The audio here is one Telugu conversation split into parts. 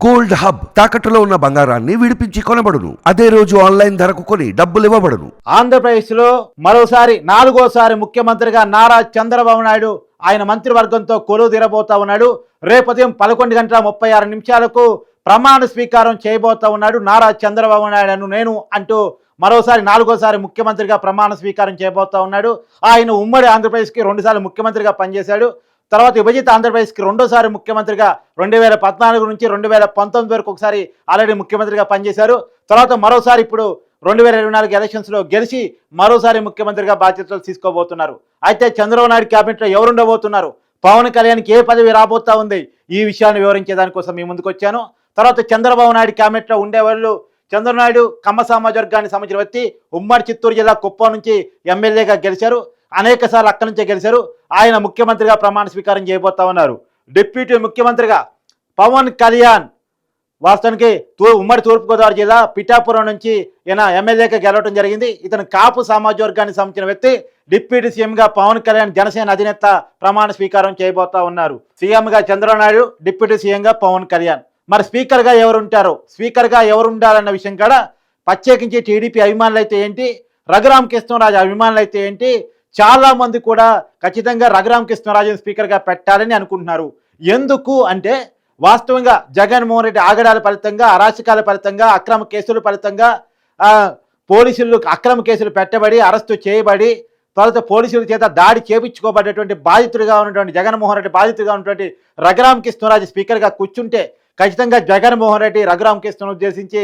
గోల్డ్ హబ్ తాకట్టులో ఉన్న బంగారాన్ని విడిపించి కొనబడును. అదే రోజు ఆన్లైన్ ధరకు కొని డబ్బులు ఇవ్వబడును. ఆంధ్రప్రదేశ్లో మరోసారి నాలుగోసారి ముఖ్యమంత్రిగా నారా చంద్రబాబు నాయుడు ఆయన మంత్రివర్గంతో కొలువు తీరబోతా ఉన్నాడు. రేపు ఉదయం 11:36 ప్రమాణ స్వీకారం చేయబోతా ఉన్నాడు నారా చంద్రబాబు నాయుడు నేను అంటూ మరోసారి నాలుగోసారి ముఖ్యమంత్రిగా ప్రమాణ స్వీకారం చేయబోతా ఉన్నాడు. ఆయన ఉమ్మడి ఆంధ్రప్రదేశ్కి 2 సార్లు ముఖ్యమంత్రిగా పనిచేశాడు. తర్వాత విభజిత ఆంధ్రప్రదేశ్కి రెండోసారి ముఖ్యమంత్రిగా 2014 నుంచి 2019 వరకు ఒకసారి ఆల్రెడీ ముఖ్యమంత్రిగా పనిచేశారు. తర్వాత మరోసారి ఇప్పుడు 2024 ఎలక్షన్స్లో గెలిచి మరోసారి ముఖ్యమంత్రిగా బాధ్యతలు తీసుకోబోతున్నారు. అయితే చంద్రబాబు నాయుడు క్యాబినెట్లో ఎవరు ఉండబోతున్నారు, పవన్ కళ్యాణ్కి ఏ పదవి రాబోతా ఉంది, ఈ విషయాన్ని వివరించేదానికోసం మీ ముందుకు వచ్చాను. తర్వాత చంద్రబాబు నాయుడు క్యాబినెట్లో ఉండేవాళ్ళు చంద్రబాబు నాయుడు కమ్మ సామాజిక వర్గానికి సంబంధించిన వ్యక్తి, ఉమ్మడి చిత్తూరు జిల్లా కుప్పం నుంచి ఎమ్మెల్యేగా గెలిచారు. అనేక సార్లు అక్కడి నుంచే గెలిచారు. ఆయన ముఖ్యమంత్రిగా ప్రమాణ స్వీకారం చేయబోతా ఉన్నారు. డిప్యూటీ ముఖ్యమంత్రిగా పవన్ కళ్యాణ్ వాస్తవానికి ఉమ్మడి తూర్పుగోదావరి జిల్లా పిఠాపురం నుంచి ఈయన ఎమ్మెల్యేగా గెలవడం జరిగింది. ఇతను కాపు సామాజిక వర్గానికి సంబంధించిన వ్యక్తి. డిప్యూటీ సీఎంగా పవన్ కళ్యాణ్ జనసేన అధినేత ప్రమాణ స్వీకారం చేయబోతా ఉన్నారు. సీఎంగా చంద్రబాబు నాయుడు, డిప్యూటీ సీఎంగా పవన్ కళ్యాణ్. మరి స్పీకర్గా ఎవరు ఉంటారు, స్పీకర్గా ఎవరు ఉండాలన్న విషయం కూడా ప్రత్యేకించి టీడీపీ అభిమానులు అయితే ఏంటి, రఘురామకృష్ణరాజు అభిమానులు అయితే ఏంటి, చాలా మంది కూడా ఖచ్చితంగా రఘురామకృష్ణరాజుని స్పీకర్గా పెట్టాలని అనుకుంటున్నారు. ఎందుకు అంటే వాస్తవంగా జగన్మోహన్ రెడ్డి ఆగడాల ఫలితంగా, అరాచకాల ఫలితంగా, అక్రమ కేసుల ఫలితంగా పోలీసులు అక్రమ కేసులు పెట్టబడి అరెస్టు చేయబడి తర్వాత పోలీసుల చేత దాడి చేపించుకోబడేటువంటి బాధితుడిగా ఉన్నటువంటి జగన్మోహన్ రెడ్డి బాధితుడిగా ఉన్నటువంటి రఘురామకృష్ణరాజు స్పీకర్గా కూర్చుంటే ఖచ్చితంగా జగన్మోహన్ రెడ్డి రఘురామకృష్ణను ఉద్దేశించి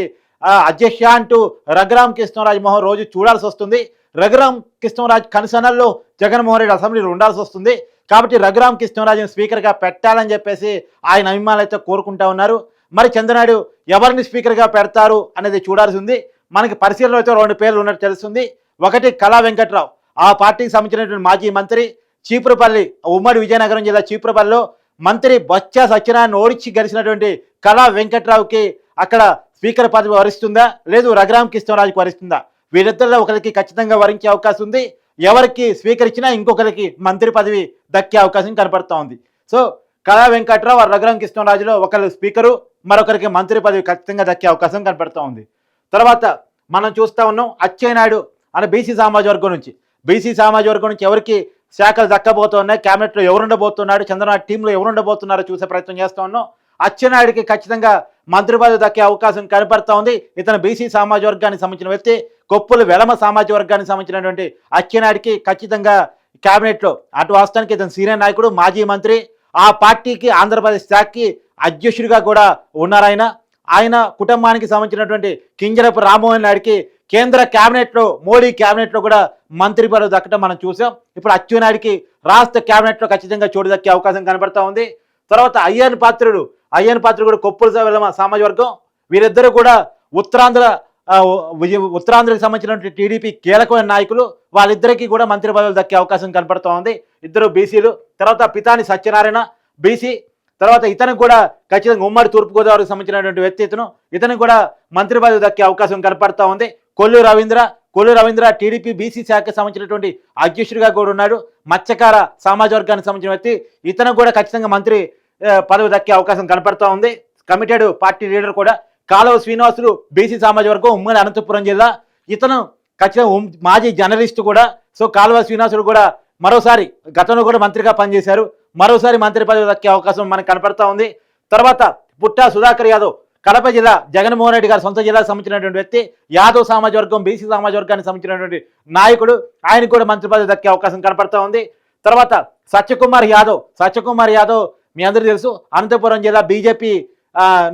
అధ్యక్ష అంటూ రఘురామకృష్ణరాజు మోహన్ రోజు చూడాల్సి వస్తుంది. రఘురామకృష్ణరాజు కనుసనల్లో జగన్మోహన్ రెడ్డి అసెంబ్లీలో ఉండాల్సి వస్తుంది. కాబట్టి రఘురామకృష్ణరాజును స్పీకర్గా పెట్టాలని చెప్పేసి ఆయన అభిమానులు అయితే కోరుకుంటా ఉన్నారు. మరి చంద్రనాయుడు ఎవరిని స్పీకర్గా పెడతారు అనేది చూడాల్సి ఉంది. మనకి పరిశీలనలో అయితే 2 పేర్లు ఉన్నట్టు తెలుస్తుంది. ఒకటి కళా వెంకట్రావు, ఆ పార్టీకి సంబంధించినటువంటి మాజీ మంత్రి, చీపురుపల్లి ఉమ్మడి విజయనగరం జిల్లా చీపురుపల్లిలో మంత్రి బొత్స సత్యనారాయణ ఓడించి గెలిచినటువంటి కళా వెంకట్రావుకి అక్కడ స్పీకర్ పదవి వరిస్తుందా, లేదు రఘురామకృష్ణరాజుకి వరిస్తుందా? వీరిద్దరిలో ఒకరికి ఖచ్చితంగా వరించే అవకాశం ఉంది. ఎవరికి స్పీకర్ ఇచ్చినా ఇంకొకరికి మంత్రి పదవి దక్కే అవకాశం కనపడుతూ ఉంది. సో కళా వెంకట్రావు, రఘురామకృష్ణరాజులో ఒకరు స్పీకరు, మరొకరికి మంత్రి పదవి ఖచ్చితంగా దక్కే అవకాశం కనపడుతూ ఉంది. తర్వాత మనం చూస్తూ ఉన్నాం అచ్చెన్నాయుడు అనే బీసీ సామాజిక వర్గం నుంచి ఎవరికి శాఖలు దక్కబోతున్నాయి, క్యాబినెట్లో ఎవరు ఉండబోతున్నాడు, చంద్రబాబు టీంలో ఎవరు ఉండబోతున్నారో చూసే ప్రయత్నం చేస్తూ ఉన్నాం. అచ్చెన్నాయుడికి ఖచ్చితంగా మంత్రి పదవి దక్కే అవకాశం కనపడుతూ ఉంది. ఇతను బీసీ సామాజిక వర్గానికి సంబంధించిన వ్యక్తి. కొప్పుల వెలమ సామాజిక వర్గానికి సంబంధించినటువంటి అచ్చెన్నాయుడికి ఖచ్చితంగా క్యాబినెట్లో అటు వాస్తవానికి ఇతను సీనియర్ నాయకుడు, మాజీ మంత్రి, ఆ పార్టీకి ఆంధ్రప్రదేశ్ శాఖకి అధ్యక్షుడిగా కూడా ఉన్నారు. ఆయన కుటుంబానికి సంబంధించినటువంటి కింజరపు రామ్మోహన్ నాయుడికి కేంద్ర క్యాబినెట్లో, మోడీ క్యాబినెట్లో కూడా మంత్రి పదవి దక్కడం మనం చూసాం. ఇప్పుడు అచ్చెన్నాయుడికి రాష్ట్ర క్యాబినెట్లో ఖచ్చితంగా చోటు దక్కే అవకాశం కనబడతా ఉంది. తర్వాత అయ్యన్ పాత్రుడు కూడా కొప్పుల వెలమ సామాజిక వర్గం. వీరిద్దరూ కూడా ఉత్తరాంధ్రకి సంబంధించినటువంటి టీడీపీ కీలకమైన నాయకులు. వాళ్ళిద్దరికీ కూడా మంత్రి పదవులు దక్కే అవకాశం కనపడుతూ ఉంది. ఇద్దరు బీసీలు. తర్వాత పితాని సత్యనారాయణ బీసీ. తర్వాత ఇతనికి కూడా ఖచ్చితంగా ఉమ్మడి తూర్పుగోదావరికి సంబంధించినటువంటి వ్యక్తి ఇతనికి కూడా మంత్రి పదవి దక్కే అవకాశం కనపడుతూ ఉంది. కొల్లు రవీంద్ర టీడీపీ బీసీ శాఖకు సంబంధించినటువంటి అధ్యక్షుడిగా కూడా ఉన్నాడు. మత్స్యకార సామాజిక వర్గానికి సంబంధించిన వ్యక్తి. ఇతనికి కూడా ఖచ్చితంగా మంత్రి పదవి దక్కే అవకాశం కనపడుతూ ఉంది. కమిటెడ్ పార్టీ లీడర్ కూడా కాలువ శ్రీనివాసులు బీసీ సామాజిక వర్గం, ఉమ్మడి అనంతపురం జిల్లా. ఇతను ఖచ్చితంగా మాజీ జర్నలిస్టు కూడా. సో కాలువ శ్రీనివాసులు కూడా మరోసారి గతంలో కూడా మంత్రిగా పనిచేశారు. మరోసారి మంత్రి పదవి దక్కే అవకాశం మనకు కనపడతా ఉంది. తర్వాత పుట్టా సుధాకర్ యాదవ్ కడప జిల్లా జగన్మోహన్ రెడ్డి గారి సొంత జిల్లాకు సంబంధించినటువంటి వ్యక్తి. యాదవ్ సామాజిక వర్గం, బీసీ సామాజిక వర్గానికి సంబంధించినటువంటి నాయకుడు. ఆయనకు కూడా మంత్రి పదవి దక్కే అవకాశం కనపడతా ఉంది. తర్వాత సత్యకుమార్ యాదవ్ మీ అందరూ తెలుసు, అనంతపురం జిల్లా బీజేపీ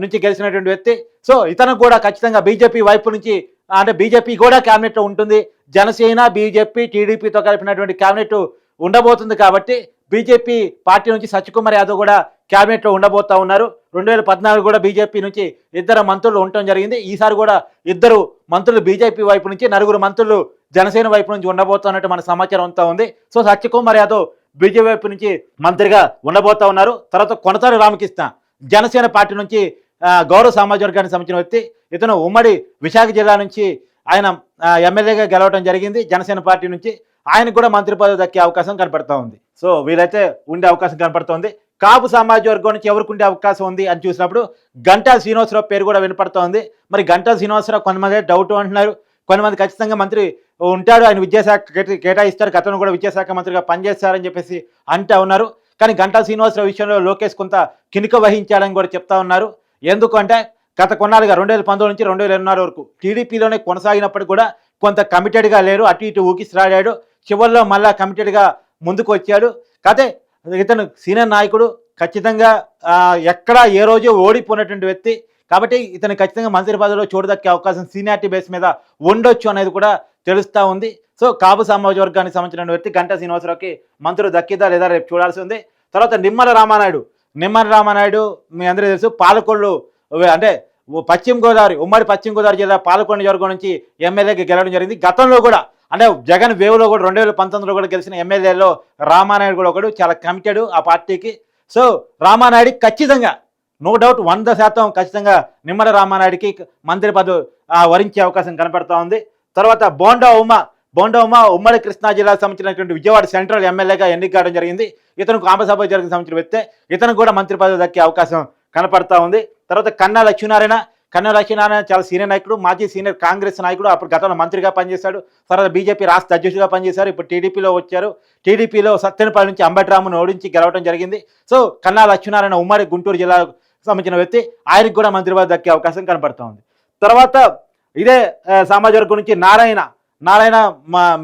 నుంచి గెలిచినటువంటి వ్యక్తి. సో ఇతను కూడా ఖచ్చితంగా బీజేపీ వైపు నుంచి అంటే బీజేపీ కూడా క్యాబినెట్లో ఉంటుంది. జనసేన, బీజేపీ, టీడీపీతో కలిపినటువంటి క్యాబినెట్ ఉండబోతుంది. కాబట్టి బీజేపీ పార్టీ నుంచి సత్యకుమార్ యాదవ్ కూడా క్యాబినెట్లో ఉండబోతా ఉన్నారు. 2014 కూడా బీజేపీ నుంచి 2 మంత్రులు ఉండటం జరిగింది. ఈసారి కూడా 2 మంత్రులు బీజేపీ వైపు నుంచి, 4 మంత్రులు జనసేన వైపు నుంచి ఉండబోతున్నట్టు మన సమాచారం అంతా ఉంది. సో సత్యకుమార్ యాదవ్ బీజేపీ వైపు నుంచి మంత్రిగా ఉండబోతా ఉన్నారు. తర్వాత కొనతారు రామకృష్ణ జనసేన పార్టీ నుంచి గౌరవ సామాజిక వర్గానికి సంబంధించిన వ్యక్తి. ఇతను ఉమ్మడి విశాఖ జిల్లా నుంచి ఆయన ఎమ్మెల్యేగా గెలవడం జరిగింది జనసేన పార్టీ నుంచి. ఆయనకు కూడా మంత్రి పదవి దక్కే అవకాశం కనపడుతూ ఉంది. సో వీరైతే ఉండే అవకాశం కనపడుతోంది. కాపు సామాజిక వర్గం నుంచి ఎవరికి ఉండే అవకాశం ఉంది అని చూసినప్పుడు గంటా శ్రీనివాసరావు పేరు కూడా వినపడుతోంది. మరి గంటా శ్రీనివాసరావు కొంతమంది డౌట్ అంటున్నారు, కొంతమంది ఖచ్చితంగా మంత్రి ఉంటాడు, ఆయన విద్యాశాఖ కేటాయిస్తారు, గతంలో కూడా విద్యాశాఖ మంత్రిగా పనిచేస్తారని చెప్పేసి అంటూ ఉన్నారు. కానీ గంటా శ్రీనివాసరావు విషయంలో లోకేష్ కొంత కినుక వహించాలని కూడా చెప్తా ఉన్నారు. ఎందుకంటే గత కొన్నాళ్ళుగా 2019 నుంచి 2024 వరకు టీడీపీలోనే కొనసాగినప్పటికీ కూడా కొంత కమిటెడ్గా లేరు, అటు ఇటు ఊగిసలాడాడు. చివరిలో మళ్ళా కమిటెడ్గా ముందుకు వచ్చాడు. కాదే ఇతను సీనియర్ నాయకుడు, ఖచ్చితంగా ఎక్కడ ఏ రోజు ఓడిపోయినటువంటి వ్యక్తి కాబట్టి ఇతను ఖచ్చితంగా మంత్రి పదవిలో చూడదక్కే అవకాశం సీనియారిటీ బేస్ మీద ఉండొచ్చు అనేది కూడా తెలుస్తూ ఉంది. సో కాపు సామాజిక వర్గానికి సంబంధించిన వ్యక్తి గంటా శ్రీనివాసరావుకి మంత్రులు దక్కిదా లేదా రేపు చూడాల్సి ఉంది. తర్వాత నిమ్మల రామానాయుడు మీ అందరికీ తెలుసు, పాలకొల్లు అంటే ఉమ్మడి పశ్చిమ గోదావరి జిల్లా పాలకొండ నియోజకవర్గం నుంచి ఎమ్మెల్యేగా గెలవడం జరిగింది. గతంలో కూడా అంటే జగన్ వేవ్లో కూడా 2019లో కూడా గెలిచిన ఎమ్మెల్యేలో రామానాయుడు కూడా ఒకడు, చాలా కమిటెడ్ ఆ పార్టీకి. సో రామానాయుడికి ఖచ్చితంగా నో డౌట్ 100% ఖచ్చితంగా నిమ్మల రామానాయుడికి మంత్రి పదవి వరించే అవకాశం కనపడతా ఉంది. తర్వాత బోండా ఉమ ఉమ్మడి కృష్ణా జిల్లాకు సంబంధించినటువంటి విజయవాడ సెంట్రల్ ఎమ్మెల్యేగా ఎన్నిక కావడం జరిగింది. ఇతను కామసభ జరిగిన సంబంధించిన వ్యక్తే, ఇతను కూడా మంత్రి పదవి దక్కే అవకాశం కనపడతా ఉంది. తర్వాత కన్నా లక్ష్మీనారాయణ చాలా సీనియర్ నాయకుడు, మాజీ సీనియర్ కాంగ్రెస్ నాయకుడు, అప్పుడు గతంలో మంత్రిగా పనిచేశాడు. తర్వాత బీజేపీ రాష్ట్ర అధ్యక్షుడిగా పనిచేశారు. ఇప్పుడు టీడీపీలో వచ్చారు. టీడీపీలో సత్తెనపల్లి నుంచి అంబటిరామును ఓడించి గెలవడం జరిగింది. సో కన్నా లక్ష్మీనారాయణ ఉమ్మడి గుంటూరు జిల్లాకు సంబంధించిన వ్యక్తి, ఆయనకు కూడా మంత్రి పదవి దక్కే అవకాశం కనపడతా ఉంది. తర్వాత ఇదే సామాజిక వర్గం నుంచి నారాయణ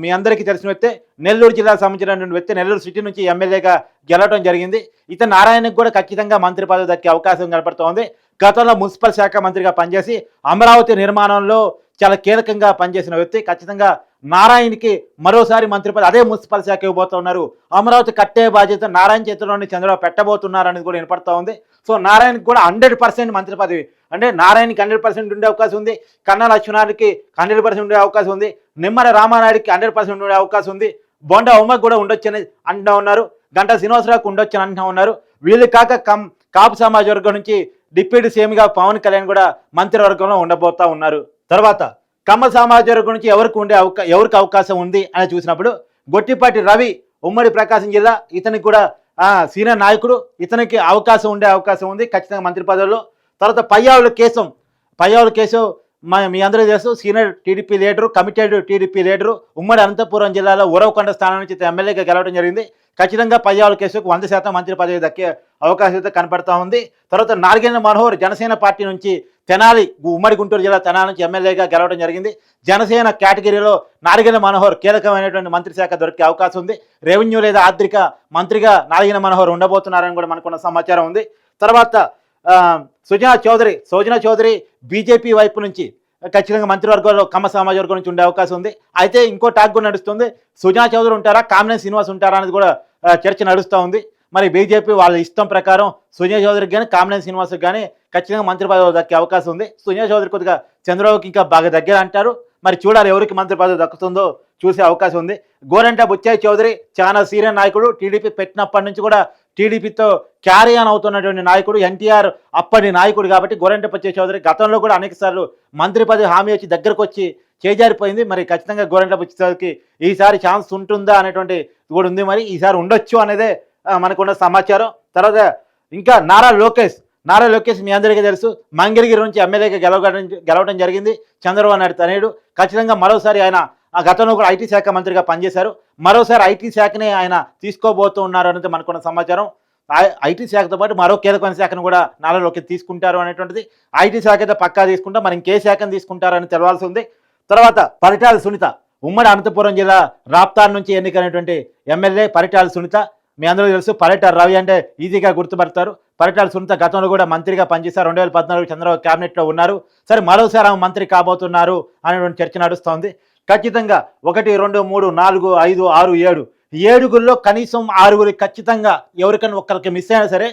మీ అందరికీ తెలిసిన వ్యక్తే, నెల్లూరు జిల్లాకు సంబంధించినటువంటి వ్యక్తి, నెల్లూరు సిటీ నుంచి ఎమ్మెల్యేగా గెలవడం జరిగింది. ఇతను నారాయణకు కూడా ఖచ్చితంగా మంత్రి పదవి దక్కే అవకాశం కనపడుతోంది. గతంలో మున్సిపల్ శాఖ మంత్రిగా పనిచేసి అమరావతి నిర్మాణంలో చాలా కీలకంగా పనిచేసిన వ్యక్తి. ఖచ్చితంగా నారాయణకి మరోసారి మంత్రి పదవి అదే మున్సిపల్ శాఖ ఇవ్వబోతున్నారు. అమరావతి కట్టే బాధ్యత నారాయణ చేతిలోని చంద్రబాబు పెట్టబోతున్నారు అనేది కూడా వినపడతా ఉంది. సో నారాయణకి కూడా 100% మంత్రి పదవి, అంటే నారాయణకి 100% ఉండే అవకాశం ఉంది, కన్నా లక్ష్మణానికి 100% ఉండే అవకాశం ఉంది, నిమ్మల రామానాయుడికి 100% ఉండే అవకాశం ఉంది, బోండా ఉమ్మకి కూడా ఉండొచ్చని అంటూ ఉన్నారు, గంటా శ్రీనివాసరావుకి ఉండొచ్చని అంటూ ఉన్నారు. వీళ్ళు కాక కాపు సమాజ వర్గం నుంచి డిప్యూటీ సీఎంగా పవన్ కళ్యాణ్ కూడా మంత్రివర్గంలో ఉండబోతా ఉన్నారు. తర్వాత కమ్మ సమాజ వర్గం నుంచి ఎవరికి అవకాశం ఉంది అని చూసినప్పుడు గొట్టిపాటి రవి ఉమ్మడి ప్రకాశం జిల్లా, ఇతనికి కూడా సీనియర్ నాయకుడు, ఇతనికి ఉండే అవకాశం ఉంది ఖచ్చితంగా మంత్రి పదవిలో. తర్వాత పయ్యావుల కేశవ్ మీ అందరూ తెలుసు, senior TDP leader, committed TDP leader, ఉమ్మడి అనంతపురం జిల్లాలో ఉరవకొండ స్థానం నుంచి ఎమ్మెల్యేగా గెలవడం జరిగింది. ఖచ్చితంగా పయ్యావుల కేశవ్కు 100% మంత్రి పదవి దక్కే అవకాశం అయితే కనపడతా ఉంది. తర్వాత నార్గేంద్ర మనోహర్ జనసేన పార్టీ నుంచి తెనాలి ఉమ్మడి గుంటూరు జిల్లా తెనాలి నుంచి ఎమ్మెల్యేగా గెలవడం జరిగింది. జనసేన కేటగిరీలో నార్గేంద్ర మనోహర్ కీలకమైనటువంటి మంత్రి శాఖ దొరికే అవకాశం ఉంది. రెవెన్యూ లేదా ఆర్థిక మంత్రిగా నార్గేంద్ర మనోహర్ ఉండబోతున్నారని కూడా మనకున్న సమాచారం ఉంది. తర్వాత సోజనా చౌదరి బీజేపీ వైపు నుంచి ఖచ్చితంగా మంత్రివర్గంలో కమ్మ సమాజ వర్గం నుంచి ఉండే అవకాశం ఉంది. అయితే ఇంకో టాక్ కూడా నడుస్తుంది, సుజనా చౌదరి ఉంటారా, కామినేని శ్రీనివాస్ ఉంటారా అనేది కూడా చర్చ నడుస్తూ ఉంది. మరి బీజేపీ వాళ్ళ ఇష్టం ప్రకారం సుజనా చౌదరికి కానీ కామినేని శ్రీనివాస్కి కానీ ఖచ్చితంగా మంత్రి పదవి దక్కే అవకాశం ఉంది. సుజనా చౌదరి కొద్దిగా చంద్రబాబుకి ఇంకా బాగా దగ్గర అంటారు. మరి చూడాలి ఎవరికి మంత్రి పదవి దక్కుతుందో చూసే అవకాశం ఉంది. గోరంట బుచ్చయ్య చౌదరి చాలా సీనియర్ నాయకుడు, టీడీపీ పెట్టినప్పటి నుంచి కూడా టీడీపీతో క్యారీ ఆన్ అవుతున్నటువంటి నాయకుడు, ఎన్టీఆర్ అప్పటి నాయకుడు కాబట్టి గోరంట బుచ్చయ్య చౌదరి గతంలో కూడా అనేక సార్లు మంత్రి పదవి హామీ వచ్చి దగ్గరకు వచ్చి చేజారిపోయింది. మరి ఖచ్చితంగా గోరంట బుచ్చయ్య చౌదరికి ఈసారి ఛాన్స్ ఉంటుందా అనేటువంటి కూడా ఉంది. మరి ఈసారి ఉండొచ్చు అనేదే మనకున్న సమాచారం. తర్వాత ఇంకా నారా లోకేష్ మీ అందరికీ తెలుసు, మంగళగిరి నుంచి ఎమ్మెల్యేగా గెలవడం జరిగింది. చంద్రబాబు నాయుడు తనయుడు. ఖచ్చితంగా మరోసారి ఆయన గతంలో కూడా ఐటీ శాఖ మంత్రిగా పనిచేశారు. మరోసారి ఐటీ శాఖని ఆయన తీసుకోబోతూ ఉన్నారు అనేది మనకున్న సమాచారం. ఐటీ శాఖతో పాటు మరో కీలకమైన శాఖను కూడా నారా లోకేష్ తీసుకుంటారు అనేటువంటిది. ఐటీ శాఖ అయితే పక్కా తీసుకుంటా, మరి ఇంకే శాఖను తీసుకుంటారని తెలవాల్సి ఉంది. తర్వాత పరిటాల సునీత ఉమ్మడి అనంతపురం జిల్లా రాప్తార్ నుంచి ఎన్నికైనటువంటి ఎమ్మెల్యే పరిటాల సునీత. మీ అందరూ తెలుసు, పరిటాల రవి అంటే ఈజీగా గుర్తుపడతారు. పరిటాల సునీత గతంలో కూడా మంత్రిగా పనిచేశారు. 2014 చంద్రబాబు క్యాబినెట్లో ఉన్నారు. సరే మరోసారి ఆమె మంత్రి కాబోతున్నారు అనేటువంటి చర్చ నడుస్తోంది. ఖచ్చితంగా 1, 2, 3, 4, 5, 6, 7 ఏడుగుల్లో కనీసం 6 ఖచ్చితంగా ఎవరికైనా ఒక్కరికి మిస్ అయినా సరే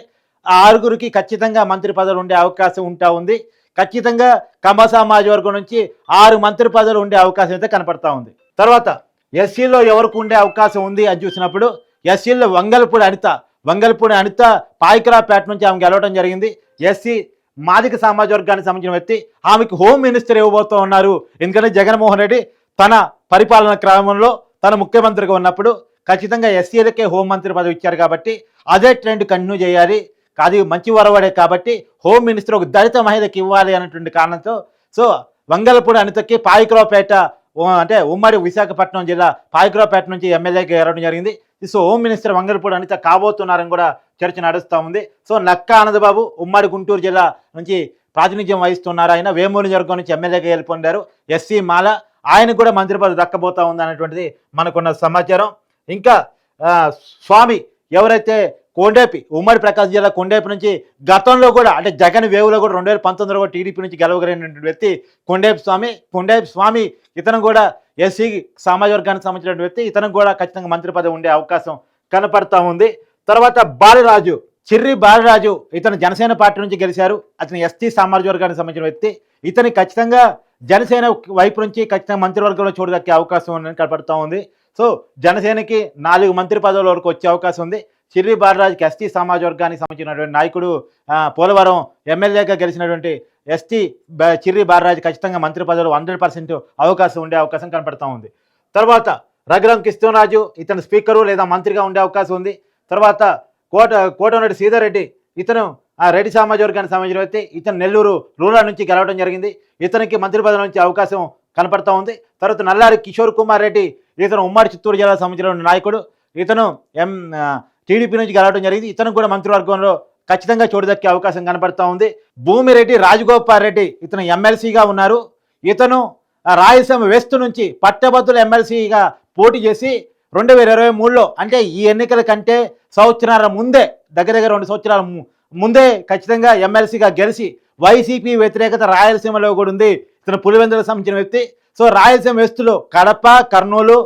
ఆ 6 ఖచ్చితంగా మంత్రి పదవులు ఉండే అవకాశం ఉంది. ఖచ్చితంగా కమ్మ సమాజ వర్గం నుంచి 6 మంత్రి పదవులు ఉండే అవకాశం అయితే కనపడతా ఉంది. తర్వాత ఎస్సీలో ఎవరికి ఉండే అవకాశం ఉంది అని చూసినప్పుడు ఎస్సీలో వంగల్పూడి అనిత పాయికరాపేట నుంచి ఆమె గెలవడం జరిగింది. ఎస్సీ మాదిక సమాజ వర్గానికి సంబంధించిన వ్యక్తి. ఆమెకు హోమ్ మినిస్టర్ ఇవ్వబోతూ ఉన్నారు. ఎందుకంటే జగన్మోహన్ రెడ్డి తన పరిపాలన క్రమంలో తన ముఖ్యమంత్రిగా ఉన్నప్పుడు ఖచ్చితంగా ఎస్సీలకే హోంమంత్రి పదవి ఇచ్చారు కాబట్టి అదే ట్రెండ్ కంటిన్యూ చేయాలి, అది మంచి వరవడే కాబట్టి హోమ్ మినిస్టర్ ఒక దళిత మహిళకి ఇవ్వాలి అనేటువంటి కారణంతో సో వంగలపూడి అనితకి పాయకరావుపేట అంటే ఉమ్మడి విశాఖపట్నం జిల్లా పాయకరావుపేట నుంచి ఎమ్మెల్యేగా ఎరవడం జరిగింది. So home minister Vangalapudi Anitha కాబోతున్నారని కూడా చర్చ నడుస్తూ ఉంది. సో నక్కా ఆనందబాబు ఉమ్మడి గుంటూరు జిల్లా నుంచి ప్రాతినిధ్యం వహిస్తున్నారు. ఆయన వేమూరు నియోజకవర్గం నుంచి ఎమ్మెల్యేగా గెలుపొందారు. ఎస్సీ మాల, ఆయనకు కూడా మంత్రి పదవి దక్కబోతా ఉంది అనేటువంటిది మనకున్న సమాచారం. ఇంకా స్వామి ఎవరైతే కొండేపి ఉమ్మడి ప్రకాశం జిల్లా కొండేపి నుంచి గతంలో కూడా అంటే జగన్ వేవులో కూడా 2019లో కూడా టీడీపీ నుంచి గెలవగలిగినటువంటి వ్యక్తి కొండేపి స్వామి ఇతను కూడా ఎస్సీ సామాజిక వర్గానికి సంబంధించిన వ్యక్తి. ఇతను కూడా ఖచ్చితంగా మంత్రి పదవి ఉండే అవకాశం కనపడతా ఉంది. తర్వాత బాలరాజు, చిర్రి బాలరాజు, ఇతను జనసేన పార్టీ నుంచి గెలిచారు. అతను ఎస్టీ సామాజిక వర్గానికి సంబంధించిన వ్యక్తి. ఇతని ఖచ్చితంగా జనసేన వైపు నుంచి ఖచ్చితంగా మంత్రివర్గంలో చూడదక్కే అవకాశం ఉందని కనపడతా ఉంది. సో జనసేనకి 4 మంత్రి పదవుల వరకు వచ్చే అవకాశం ఉంది. చిర్రి బాలరాజుకి ఎస్టీ సమాజ వర్గానికి సంబంధించినటువంటి నాయకుడు, పోలవరం ఎమ్మెల్యేగా గెలిచినటువంటి చిర్రి బాలరాజు ఖచ్చితంగా మంత్రి పదవులు 100% అవకాశం ఉండే అవకాశం కనపడతా ఉంది. తర్వాత రఘురాం కృష్ణరాజు, ఇతను స్పీకరు లేదా మంత్రిగా ఉండే అవకాశం ఉంది. తర్వాత కోటమిరెడ్డి శ్రీధర్ రెడ్డి, ఇతను రెడ్డి సామాజిక వర్గానికి సంబంధించిన వ్యక్తి. ఇతను నెల్లూరు రూరల్ నుంచి గెలవడం జరిగింది. ఇతనికి మంత్రి పదవి నుంచి అవకాశం కనపడతా ఉంది. తర్వాత నల్లారి కిషోర్ కుమార్ రెడ్డి, ఇతను ఉమ్మడి చిత్తూరు జిల్లాకు సంబంధించిన నాయకుడు. ఇతను టీడీపీ నుంచి గెలవడం జరిగింది. ఇతను కూడా మంత్రివర్గంలో ఖచ్చితంగా చోటుదక్కే అవకాశం కనపడతా ఉంది. భూమిరెడ్డి రాజగోపాల్ రెడ్డి, ఇతను ఎమ్మెల్సీగా ఉన్నారు. ఇతను రాయలసీమ వెస్ట్ నుంచి పట్టభద్రుల ఎమ్మెల్సీగా పోటీ చేసి 2023లో అంటే ఈ ఎన్నికల కంటే సంవత్సరాల ముందే, దగ్గర 2 సంవత్సరాల ముందే ఖచ్చితంగా ఎమ్మెల్సీగా గెలిచి వైసీపీ వ్యతిరేకత రాయలసీమలో కూడా ఉంది. ఇతను పులివెందులకు సంబంధించిన వ్యక్తి. సో రాయలసీమ వెస్టులో కడప, కర్నూలు,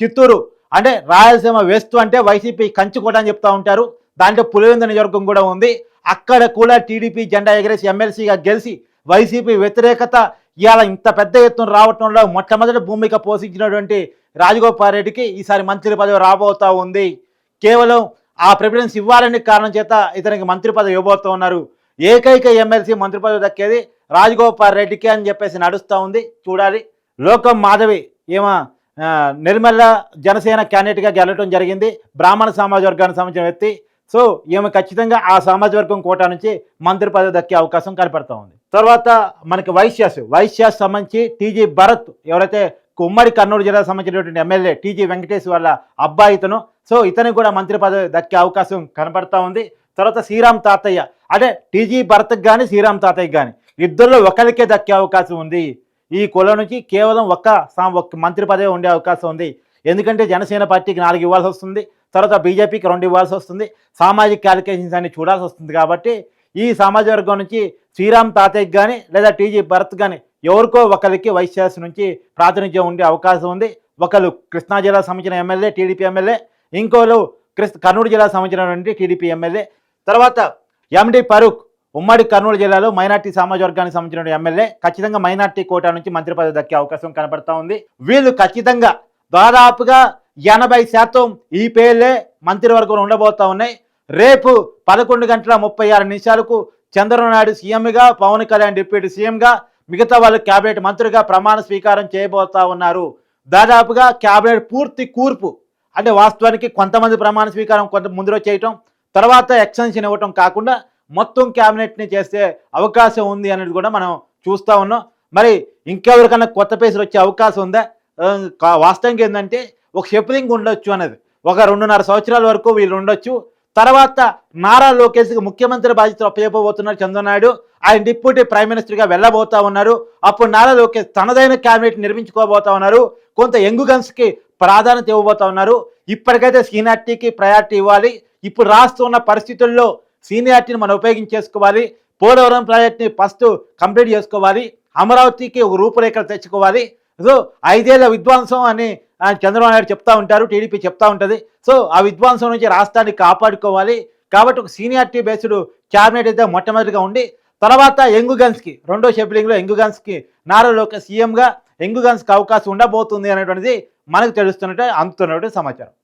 చిత్తూరు, అంటే రాయలసీమ వెస్ట్ అంటే వైసీపీ కంచుకోట అని చెప్తా ఉంటారు. దాంట్లో పులివెందు నియోజకవర్గం కూడా ఉంది. అక్కడ కూడా టీడీపీ జెండా ఎగరేసి ఎమ్మెల్సీగా గెలిచి వైసీపీ వ్యతిరేకత ఇవాళ ఇంత పెద్ద ఎత్తున రావటంలో మొట్టమొదటి భూమిక పోషించినటువంటి రాజగోపాల్ రెడ్డికి ఈసారి మంత్రి పదవి రాబోతా ఉంది. కేవలం ఆ ప్రిఫరెన్స్ ఇవ్వాలని కారణం చేత ఇతనికి మంత్రి పదవి ఇవ్వబోతూ ఉన్నారు. ఏకైక ఎమ్మెల్సీ మంత్రి పదవి దక్కేది రాజగోపాల్ రెడ్డికి అని చెప్పేసి నడుస్తూ ఉంది, చూడాలి. లోకం మాధవి నిర్మల జనసేన క్యాండిడేట్గా గెలవడం జరిగింది. బ్రాహ్మణ సమాజ వర్గానికి సంబంధించిన వ్యక్తి. సో ఈమె ఖచ్చితంగా ఆ సమాజ వర్గం కోటా నుంచి మంత్రి పదవి దక్కే అవకాశం కనపడతా ఉంది. తర్వాత మనకి వైశ్యాస్ సంబంధించి టీజీ భరత్, ఎవరైతే ఉమ్మడి కర్నూలు జిల్లాకు సంబంధించినటువంటి ఎమ్మెల్యే టీజీ వెంకటేష్ వాళ్ళ అబ్బాయి ఇతను. సో ఇతనికి కూడా మంత్రి పదవి దక్కే అవకాశం కనపడతా ఉంది. తర్వాత శ్రీరామ్ తాతయ్య, అంటే టీజీ భరత్కి కానీ శ్రీరామ్ తాతయ్యకి కానీ ఇద్దరిలో ఒకరికే దక్కే అవకాశం ఉంది. ఈ కులం నుంచి కేవలం ఒక్క మంత్రి పదవి ఉండే అవకాశం ఉంది. ఎందుకంటే జనసేన పార్టీకి 4 ఇవ్వాల్సి వస్తుంది, తర్వాత బీజేపీకి 2 ఇవ్వాల్సి వస్తుంది, సామాజిక క్యాలిక్యులేషన్స్ అన్ని చూడాల్సి వస్తుంది. కాబట్టి ఈ సామాజిక వర్గం నుంచి శ్రీరామ్ తాతయ్యకి కానీ లేదా టీజీ భరత్ కానీ ఎవరికో ఒకరికి వైశ్యాస్ నుంచి ప్రాతినిధ్యం ఉండే అవకాశం ఉంది. ఒకరు కృష్ణా జిల్లాకు సంబంధించిన ఎమ్మెల్యే టీడీపీ ఎమ్మెల్యే, ఇంకోరు కర్నూలు జిల్లాకు సంబంధించినటువంటి టీడీపీ ఎమ్మెల్యే. తర్వాత ఎండి ఫరూక్ ఉమ్మడి కర్నూలు జిల్లాలో మైనార్టీ సామాజిక వర్గానికి సంబంధించిన ఎమ్మెల్యే. ఖచ్చితంగా మైనార్టీ కోటా నుంచి మంత్రి పదవి దక్కే అవకాశం కనపడతా ఉంది. వీళ్ళు ఖచ్చితంగా దాదాపుగా 80% ఈ పేర్లే మంత్రివర్గంలో ఉండబోతా ఉన్నాయి. రేపు 11:36 చంద్రబాబు నాయుడు సీఎంగా, పవన్ కళ్యాణ్ డిప్యూటీ సీఎంగా, మిగతా వాళ్ళు క్యాబినెట్ మంత్రిగా ప్రమాణ స్వీకారం చేయబోతా ఉన్నారు. దాదాపుగా క్యాబినెట్ పూర్తి కూర్పు, అంటే వాస్తవానికి కొంతమంది ప్రమాణ స్వీకారం కొంత ముందులో చేయటం, తర్వాత ఎక్స్టెన్షన్ ఇవ్వటం కాకుండా మొత్తం క్యాబినెట్ని చేసే అవకాశం ఉంది అనేది కూడా మనం చూస్తూ ఉన్నాం. మరి ఇంకెవరికన్నా కొత్త పేసులు వచ్చే అవకాశం ఉందా? వాస్తవంగా ఏంటంటే ఒక షెఫ్లింగ్ ఉండొచ్చు అనేది, ఒక 2.5 సంవత్సరాల వరకు వీళ్ళు ఉండొచ్చు. తర్వాత నారా లోకేష్కి ముఖ్యమంత్రి బాధ్యతలు అప్పచెప్పబోతున్నారు చంద్రబాబు నాయుడు. ఆయన డిప్యూటీ ప్రైమ్ మినిస్టర్గా వెళ్ళబోతా ఉన్నారు. అప్పుడు నారా లోకేష్ తనదైన క్యాబినెట్ నిర్మించుకోబోతా ఉన్నారు. కొంత యంగ్ గన్స్కి ప్రాధాన్యత ఇవ్వబోతా ఉన్నారు. ఇప్పటికైతే సీనియారిటీకి ప్రయారిటీ ఇవ్వాలి. ఇప్పుడు రాస్తున్న పరిస్థితుల్లో సీనియారిటీని మనం ఉపయోగించేసుకోవాలి. పోలవరం ప్రాజెక్ట్ని ఫస్ట్ కంప్లీట్ చేసుకోవాలి. అమరావతికి ఒక రూపురేఖలు తెచ్చుకోవాలి. సో 5 ఏళ్ల విధ్వంసం అని చంద్రబాబు నాయుడు చెప్తా ఉంటారు, టీడీపీ చెప్తా ఉంటుంది. సో ఆ విధ్వంసం నుంచి రాష్ట్రాన్ని కాపాడుకోవాలి. కాబట్టి ఒక సీనియారిటీ బేస్డ్ క్యాబినెట్ అయితే మొట్టమొదటిగా ఉండి, తర్వాత యంగ్ గన్స్కి రెండో షెడ్యూలింగ్లో యంగ్ గన్స్కి నారా లోకేష్ సీఎంగా యంగ్ గన్స్కి అవకాశం ఉండబోతుంది అనేటువంటిది మనకు తెలుస్తున్నట్టు అందుతున్నటువంటి సమాచారం.